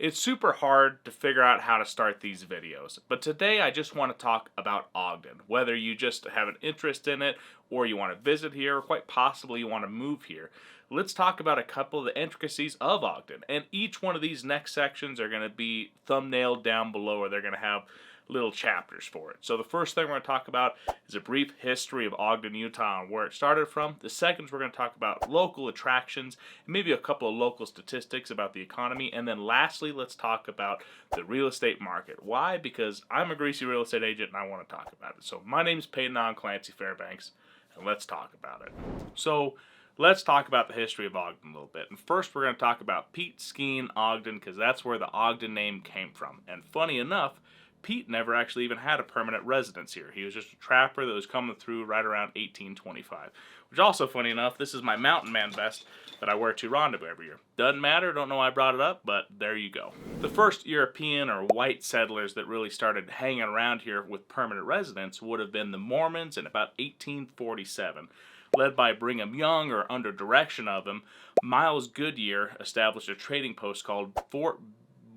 It's super hard to figure out how to start these videos, but today I just want to talk about Ogden. Whether you just have an interest in it, or you want to visit here, or quite possibly you want to move here, let's talk about a couple of the intricacies of Ogden. And each one of these next sections are going to be thumbnailed down below, or they're going to have little chapters for it. So the first thing we're going to talk about is a brief history of Ogden, Utah, and where it started from. The second is we're going to talk about local attractions, and maybe a couple of local statistics about the economy. And then lastly, let's talk about the real estate market. Why? Because I'm a greasy real estate agent and I want to talk about it. So my name's Paden, I'm Clancy, Fairbanks, and let's talk about it. So let's talk about the history of Ogden a little bit. And first we're going to talk about Pete Skene Ogden, because that's where the Ogden name came from. And funny enough, Pete never actually even had a permanent residence here. He was just a trapper that was coming through right around 1825. Which also, funny enough, this is my mountain man vest that I wear to rendezvous every year. Doesn't matter, don't know why I brought it up, but there you go. The first European or white settlers that really started hanging around here with permanent residence would have been the Mormons in about 1847. Led by Brigham Young, or under direction of him, Miles Goodyear established a trading post called Fort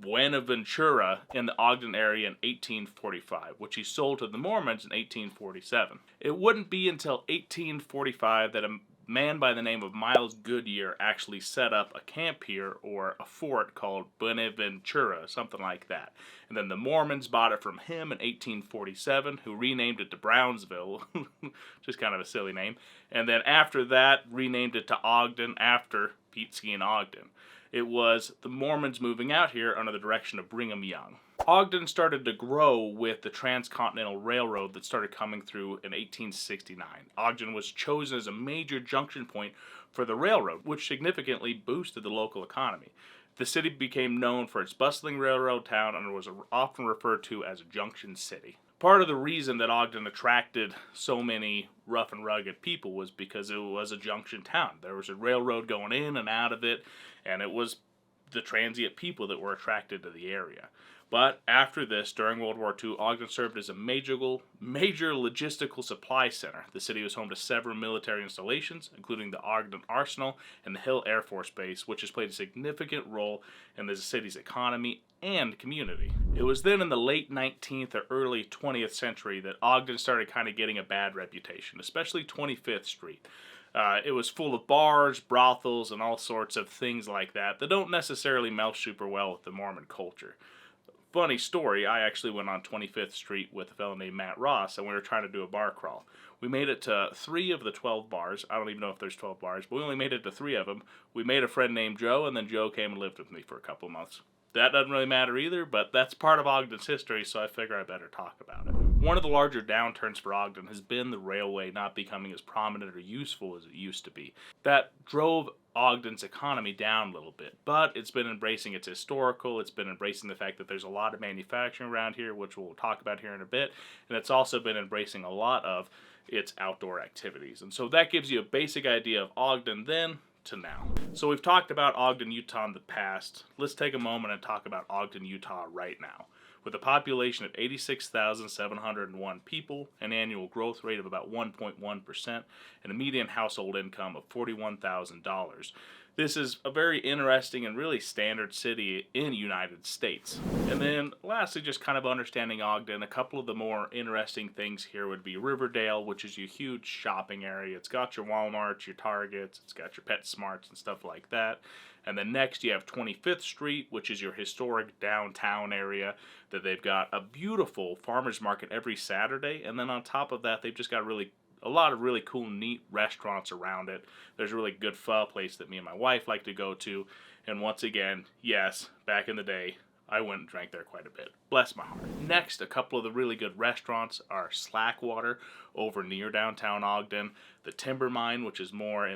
Buenaventura in the Ogden area in 1845, which he sold to the Mormons in 1847. It wouldn't be until 1845 that a man by the name of Miles Goodyear actually set up a camp here, or a fort called Buenaventura, something like that. And then the Mormons bought it from him in 1847, who renamed it to Brownsville, just kind of a silly name. And then after that, renamed it to Ogden after Pete Skene Ogden. It was the Mormons moving out here under the direction of Brigham Young. Ogden started to grow with the Transcontinental Railroad that started coming through in 1869. Ogden was chosen as a major junction point for the railroad, which significantly boosted the local economy. The city became known for its bustling railroad town and was often referred to as a junction city. Part of the reason that Ogden attracted so many rough and rugged people was because it was a junction town. There was a railroad going in and out of it, and it was the transient people that were attracted to the area. But after this, during World War II, Ogden served as a major logistical supply center. The city was home to several military installations, including the Ogden Arsenal and the Hill Air Force Base, which has played a significant role in the city's economy and community. It was then in the late 19th or early 20th century that Ogden started kind of getting a bad reputation, especially 25th Street. It was full of bars, brothels, and all sorts of things like that don't necessarily meld super well with the Mormon culture. Funny story, I actually went on 25th Street with a fellow named Matt Ross, and we were trying to do a bar crawl. We made it to 3 of the 12 bars. I don't even know if there's 12 bars, but we only made it to 3 of them. We made a friend named Joe, and then Joe came and lived with me for a couple of months. That doesn't really matter either, but that's part of Ogden's history, so I figure I better talk about it. One of the larger downturns for Ogden has been the railway not becoming as prominent or useful as it used to be. That drove Ogden's economy down a little bit, but it's been embracing its historical, it's been embracing the fact that there's a lot of manufacturing around here, which we'll talk about here in a bit, and it's also been embracing a lot of its outdoor activities. And so that gives you a basic idea of Ogden then to now. So we've talked about Ogden, Utah in the past. Let's take a moment and talk about Ogden, Utah right now. With a population of 86,701 people, an annual growth rate of about 1.1%, and a median household income of $41,000. This is a very interesting and really standard city in the United States. And then lastly, just kind of understanding Ogden, a couple of the more interesting things here would be Riverdale, which is your huge shopping area. It's got your Walmarts, your Targets, it's got your PetSmarts and stuff like that. And then next you have 25th Street, which is your historic downtown area that they've got a beautiful farmer's market every Saturday. And then on top of that, they've just got a lot of really cool, neat restaurants around it. There's a really good pho place that me and my wife like to go to. And once again, yes, back in the day, I went and drank there quite a bit. Bless my heart. Next, a couple of the really good restaurants are Slackwater over near downtown Ogden, the Timber Mine, which is more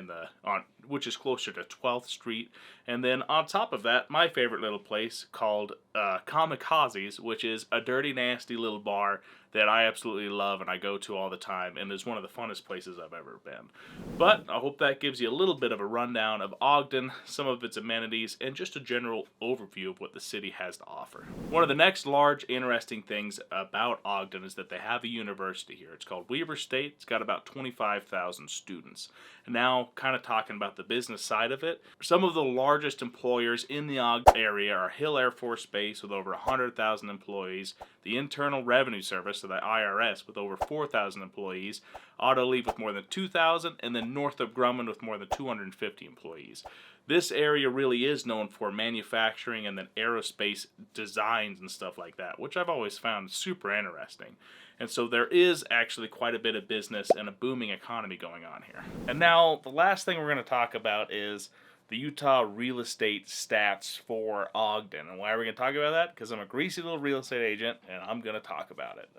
which is closer to 12th Street, and then on top of that, my favorite little place called Kamikazes, which is a dirty, nasty little bar that I absolutely love and I go to all the time, and is one of the funnest places I've ever been. But I hope that gives you a little bit of a rundown of Ogden, some of its amenities, and just a general overview of what the city has to offer. One of the next large interesting things about Ogden is that they have a university here. It's called Weber River State. It's got about 25,000 students. And now, kind of talking about the business side of it, some of the largest employers in the Ogden area are Hill Air Force Base with over 100,000 employees, the Internal Revenue Service, so the IRS, with over 4,000 employees, Autoliv with more than 2,000, and then Northrop Grumman with more than 250 employees. This area really is known for manufacturing and then aerospace designs and stuff like that, which I've always found super interesting. And so there is actually quite a bit of business and a booming economy going on here. And now the last thing we're going to talk about is the Utah real estate stats for Ogden. And why are we going to talk about that? Because I'm a greasy little real estate agent and I'm going to talk about it.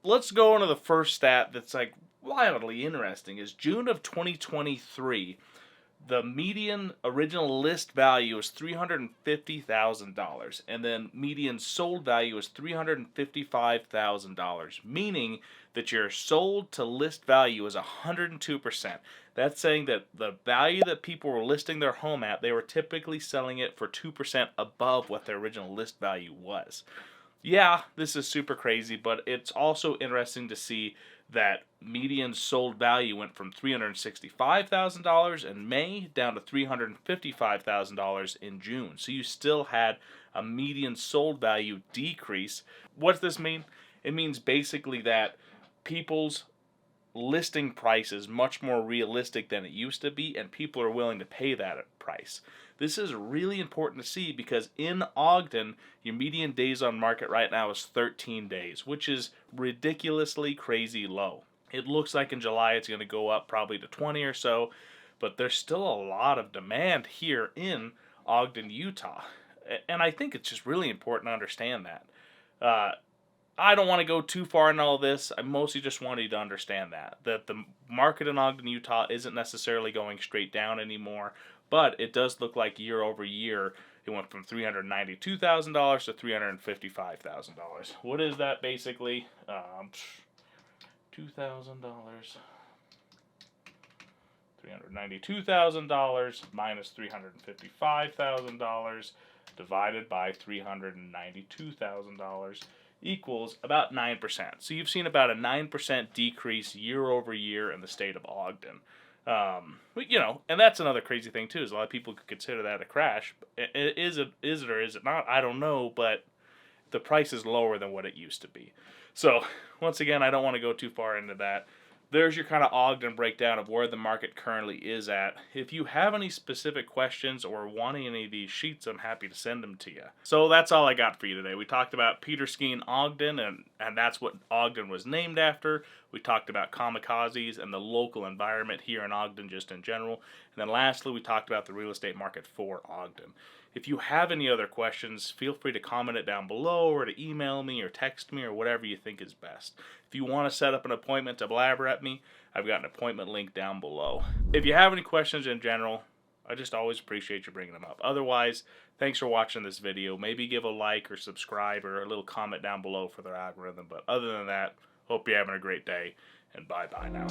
Let's go into the first stat that's like wildly interesting. Is June of 2023. The median original list value is $350,000, and then median sold value is $355,000, meaning that your sold to list value is 102%. That's saying that the value that people were listing their home at, they were typically selling it for 2% above what their original list value was. Yeah, this is super crazy, but it's also interesting to see that median sold value went from $365,000 in May down to $355,000 in June. So you still had a median sold value decrease. What does this mean? It means basically that people's listing price is much more realistic than it used to be, and people are willing to pay that price. This is really important to see because in Ogden, your median days on market right now is 13 days, which is ridiculously crazy low. It looks like in July it's going to go up probably to 20 or so, but there's still a lot of demand here in Ogden, Utah. And I think it's just really important to understand that. I don't want to go too far in all this. I mostly just want you to understand that the market in Ogden, Utah isn't necessarily going straight down anymore, but it does look like year over year it went from $392,000 to $355,000. What is that basically? $2,000. $392,000 minus $355,000 divided by $392,000 equals about 9%. So you've seen about a 9% decrease year over year in the state of Ogden. But, you know, and that's another crazy thing too, is a lot of people could consider that a crash. Is it or is it not? I don't know, but the price is lower than what it used to be. So, once again, I don't want to go too far into that. There's your kind of Ogden breakdown of where the market currently is at. If you have any specific questions or want any of these sheets, I'm happy to send them to you. So that's all I got for you today. We talked about Peter Skene Ogden, and that's what Ogden was named after. We talked about Kamikazes and the local environment here in Ogden just in general. And then lastly, we talked about the real estate market for Ogden. If you have any other questions, feel free to comment it down below or to email me or text me or whatever you think is best. If you want to set up an appointment to blabber at me, I've got an appointment link down below. If you have any questions in general, I just always appreciate you bringing them up. Otherwise, thanks for watching this video. Maybe give a like or subscribe or a little comment down below for their algorithm. But other than that, hope you're having a great day, and bye-bye now.